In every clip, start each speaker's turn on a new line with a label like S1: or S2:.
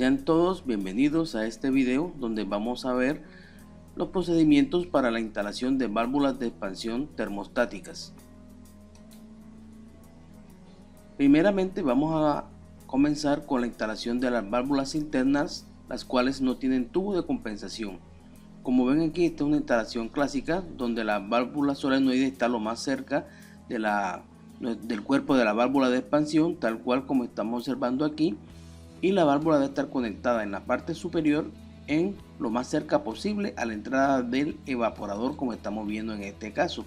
S1: Sean todos bienvenidos a este video donde vamos a ver los procedimientos para la instalación de válvulas de expansión termostáticas. Primeramente vamos a comenzar con la instalación de las válvulas internas, las cuales no tienen tubo de compensación. Como ven aquí, esta es una instalación clásica donde la válvula solenoide está lo más cerca del cuerpo de la válvula de expansión, tal cual como estamos observando aquí, y la válvula debe estar conectada en la parte superior en lo más cerca posible a la entrada del evaporador, como estamos viendo en este caso.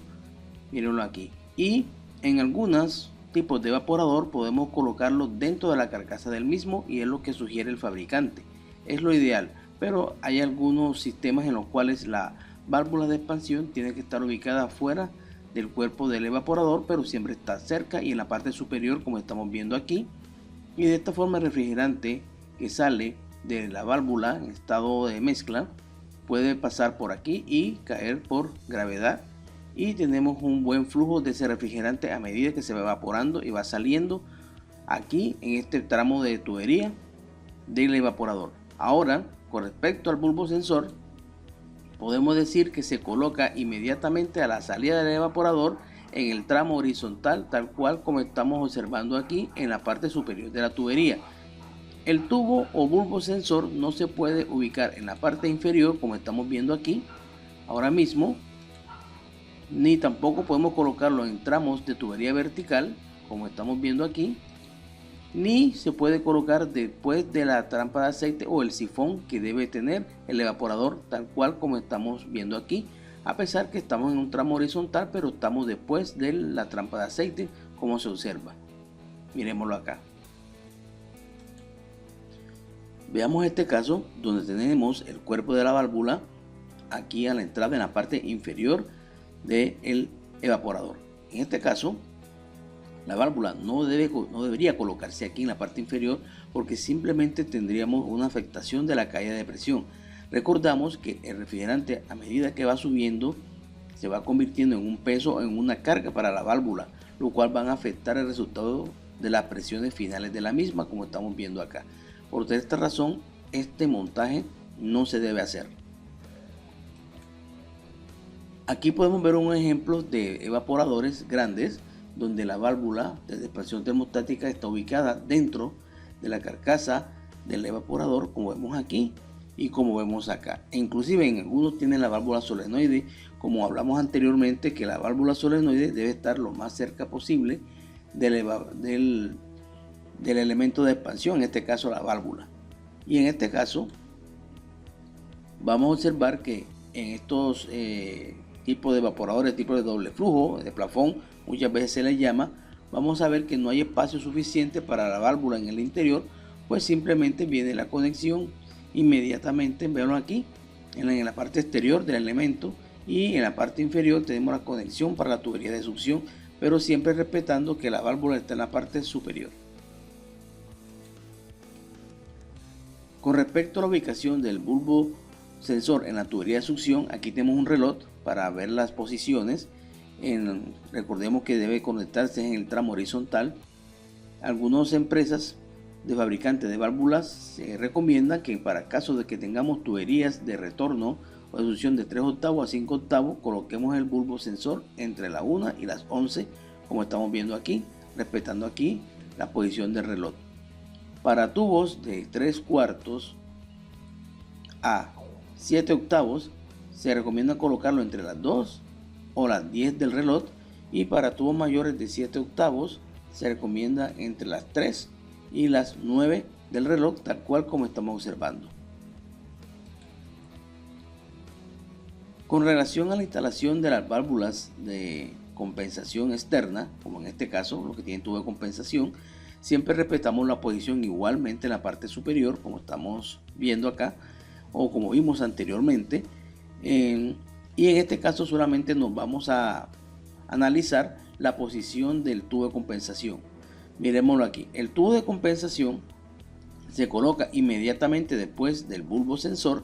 S1: Mírenlo aquí. Y en algunos tipos de evaporador podemos colocarlo dentro de la carcasa del mismo, y es lo que sugiere el fabricante. Es lo ideal, pero hay algunos sistemas en los cuales la válvula de expansión tiene que estar ubicada fuera del cuerpo del evaporador, pero siempre está cerca y en la parte superior, como estamos viendo aquí. Y de esta forma el refrigerante que sale de la válvula en estado de mezcla puede pasar por aquí y caer por gravedad, y tenemos un buen flujo de ese refrigerante a medida que se va evaporando y va saliendo aquí en este tramo de tubería del evaporador. Ahora, con respecto al bulbo sensor, podemos decir que se coloca inmediatamente a la salida del evaporador en el tramo horizontal, tal cual como estamos observando aquí en la parte superior de la tubería. El tubo o bulbo sensor no se puede ubicar en la parte inferior, como estamos viendo aquí ahora mismo, ni tampoco podemos colocarlo en tramos de tubería vertical, como estamos viendo aquí, ni se puede colocar después de la trampa de aceite o el sifón que debe tener el evaporador, tal cual como estamos viendo aquí, a pesar que estamos en un tramo horizontal, pero estamos después de la trampa de aceite, como se observa. Miremoslo acá. Veamos este caso donde tenemos el cuerpo de la válvula aquí a la entrada en la parte inferior del evaporador. En este caso, la válvula no debería colocarse aquí en la parte inferior, porque simplemente tendríamos una afectación de la caída de presión. Recordamos que el refrigerante, a medida que va subiendo, se va convirtiendo en un peso, en una carga para la válvula, lo cual van a afectar el resultado de las presiones finales de la misma, como estamos viendo acá. Por esta razón, este montaje no se debe hacer. Aquí podemos ver un ejemplo de evaporadores grandes donde la válvula de expansión termostática está ubicada dentro de la carcasa del evaporador, como vemos aquí y como vemos acá. E inclusive en algunos tienen la válvula solenoide, como hablamos anteriormente, que la válvula solenoide debe estar lo más cerca posible del elemento de expansión, en este caso la válvula. Y en este caso vamos a observar que en estos tipos de evaporadores, tipo de doble flujo, de plafón, muchas veces se les llama, vamos a ver que no hay espacio suficiente para la válvula en el interior, pues simplemente viene la conexión inmediatamente, veanlo aquí, en la parte exterior del elemento, y en la parte inferior tenemos la conexión para la tubería de succión, pero siempre respetando que la válvula está en la parte superior. Con respecto a la ubicación del bulbo sensor en la tubería de succión, aquí tenemos un reloj para ver las posiciones. Recordemos que debe conectarse en el tramo horizontal. Algunas empresas de fabricantes de válvulas se recomiendan que para caso de que tengamos tuberías de retorno o de succión de 3 octavos a 5 octavos, coloquemos el bulbo sensor entre la 1 y las 11, como estamos viendo aquí, respetando aquí la posición del reloj. Para tubos de 3/4 a 7 octavos se recomienda colocarlo entre las 2 o las 10 del reloj, y para tubos mayores de 7 octavos se recomienda entre las 3 y las 9 del reloj, tal cual como estamos observando. Con relación a la instalación de las válvulas de compensación externa, como en este caso lo que tienen tubo de compensación, siempre respetamos la posición igualmente en la parte superior, como estamos viendo acá o como vimos anteriormente, y en este caso solamente nos vamos a analizar la posición del tubo de compensación. Miremoslo aquí. El tubo de compensación se coloca inmediatamente después del bulbo sensor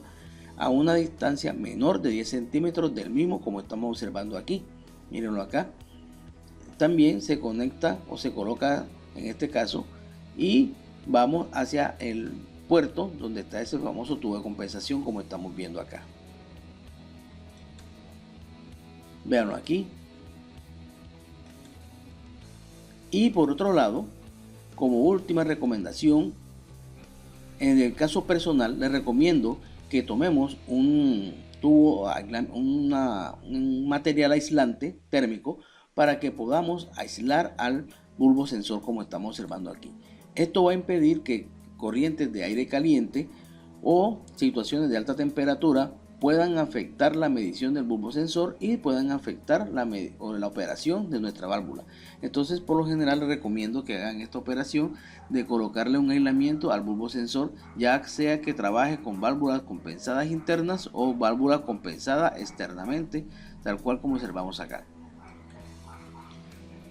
S1: a una distancia menor de 10 centímetros del mismo, como estamos observando aquí. Mírenlo acá. También se conecta o se coloca en este caso, y vamos hacia puerto donde está ese famoso tubo de compensación, como estamos viendo acá. Véanlo aquí. Y por otro lado, como última recomendación, en el caso personal les recomiendo que tomemos un tubo, un material aislante térmico para que podamos aislar al bulbo sensor, como estamos observando aquí. Esto va a impedir que corrientes de aire caliente o situaciones de alta temperatura puedan afectar la medición del bulbo sensor y puedan afectar la operación de nuestra válvula. Entonces, por lo general les recomiendo que hagan esta operación de colocarle un aislamiento al bulbo sensor, ya sea que trabaje con válvulas compensadas internas o válvula compensada externamente, tal cual como observamos acá.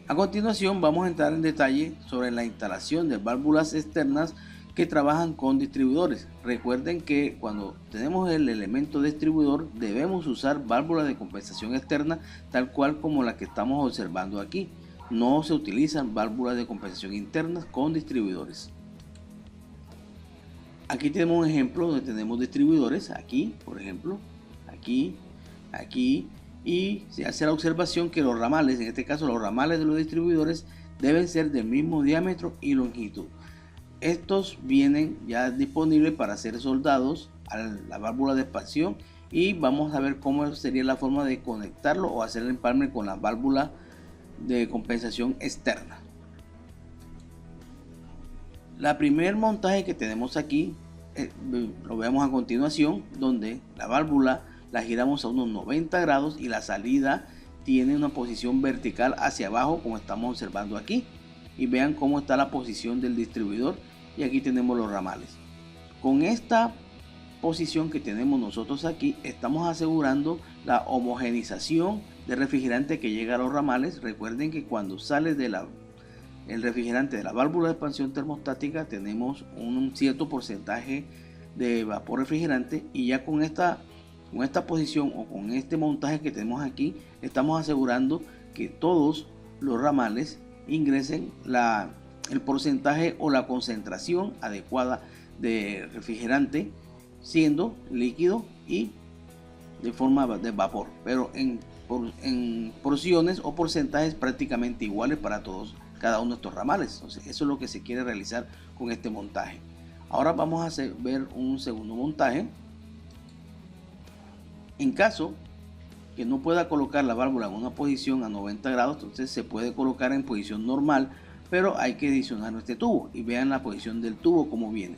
S1: A continuación vamos a entrar en detalle sobre la instalación de válvulas externas que trabajan con distribuidores. Recuerden que cuando tenemos el elemento distribuidor debemos usar válvulas de compensación externa, tal cual como la que estamos observando aquí. No se utilizan válvulas de compensación internas con distribuidores. Aquí tenemos un ejemplo donde tenemos distribuidores, aquí por ejemplo, aquí, y se hace la observación que los ramales, en este caso los ramales de los distribuidores, deben ser del mismo diámetro y longitud. Estos vienen ya disponibles para ser soldados a la válvula de expansión, y vamos a ver cómo sería la forma de conectarlo o hacer el empalme con la válvula de compensación externa. La primer montaje que tenemos aquí lo vemos a continuación, donde la válvula la giramos a unos 90 grados y la salida tiene una posición vertical hacia abajo, como estamos observando aquí. Y vean cómo está la posición del distribuidor, y aquí tenemos los ramales. Con esta posición que tenemos nosotros aquí, estamos asegurando la homogenización del refrigerante que llega a los ramales. Recuerden que cuando sale el refrigerante de la válvula de expansión termostática tenemos un cierto porcentaje de vapor refrigerante, y ya con esta posición o con este montaje que tenemos aquí, estamos asegurando que todos los ramales ingresen el porcentaje o la concentración adecuada de refrigerante, siendo líquido y de forma de vapor, pero en porciones o porcentajes prácticamente iguales para cada uno de estos ramales. Entonces, eso es lo que se quiere realizar con este montaje. Ahora vamos a ver un segundo montaje. En caso que no pueda colocar la válvula en una posición a 90 grados, entonces se puede colocar en posición normal, pero hay que adicionar este tubo, y vean la posición del tubo como viene.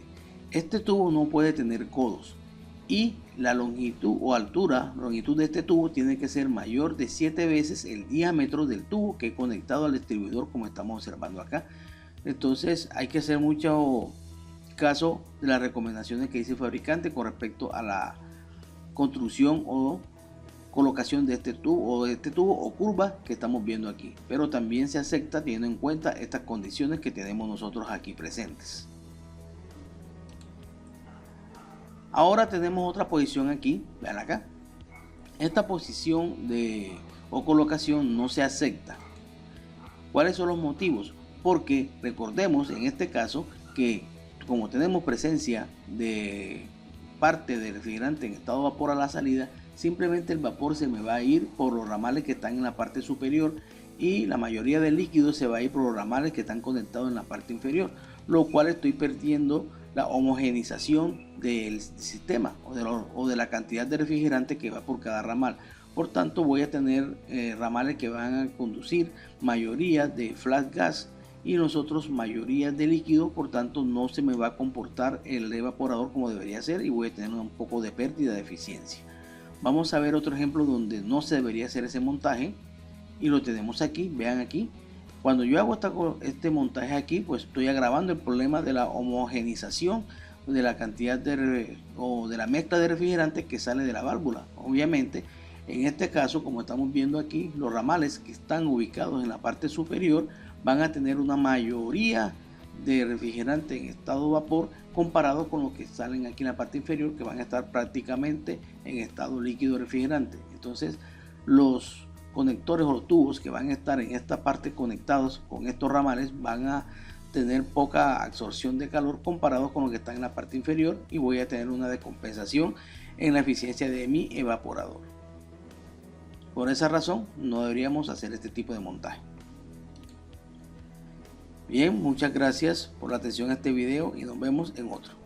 S1: Este tubo no puede tener codos, y la longitud o longitud de este tubo tiene que ser mayor de 7 veces el diámetro del tubo que he conectado al distribuidor, como estamos observando acá. Entonces hay que hacer mucho caso de las recomendaciones que dice el fabricante con respecto a la construcción o colocación de este tubo o curva que estamos viendo aquí, pero también se acepta teniendo en cuenta estas condiciones que tenemos nosotros aquí presentes. Ahora tenemos otra posición aquí, vean acá. Esta posición o colocación no se acepta. ¿Cuáles son los motivos? Porque recordemos en este caso que como tenemos presencia de parte del refrigerante en estado de vapor a la salida, simplemente el vapor se me va a ir por los ramales que están en la parte superior, y la mayoría del líquido se va a ir por los ramales que están conectados en la parte inferior, lo cual estoy perdiendo la homogenización del sistema o de la cantidad de refrigerante que va por cada ramal. Por tanto, voy a tener ramales que van a conducir mayoría de flat gas y nosotros mayoría de líquido. Por tanto, no se me va a comportar el evaporador como debería ser, y voy a tener un poco de pérdida de eficiencia. Vamos a ver otro ejemplo donde no se debería hacer ese montaje, y lo tenemos aquí. Vean aquí, cuando yo hago este montaje aquí, pues estoy agravando el problema de la homogenización de la cantidad de la mezcla de refrigerante que sale de la válvula. Obviamente, en este caso, como estamos viendo aquí, los ramales que están ubicados en la parte superior van a tener una mayoría de refrigerante en estado de vapor comparado con los que salen aquí en la parte inferior, que van a estar prácticamente en estado líquido refrigerante. Entonces, los conectores o los tubos que van a estar en esta parte conectados con estos ramales van a tener poca absorción de calor comparado con lo que está en la parte inferior, y voy a tener una descompensación en la eficiencia de mi evaporador. Por esa razón no deberíamos hacer este tipo de montaje. Bien, muchas gracias por la atención a este video y nos vemos en otro.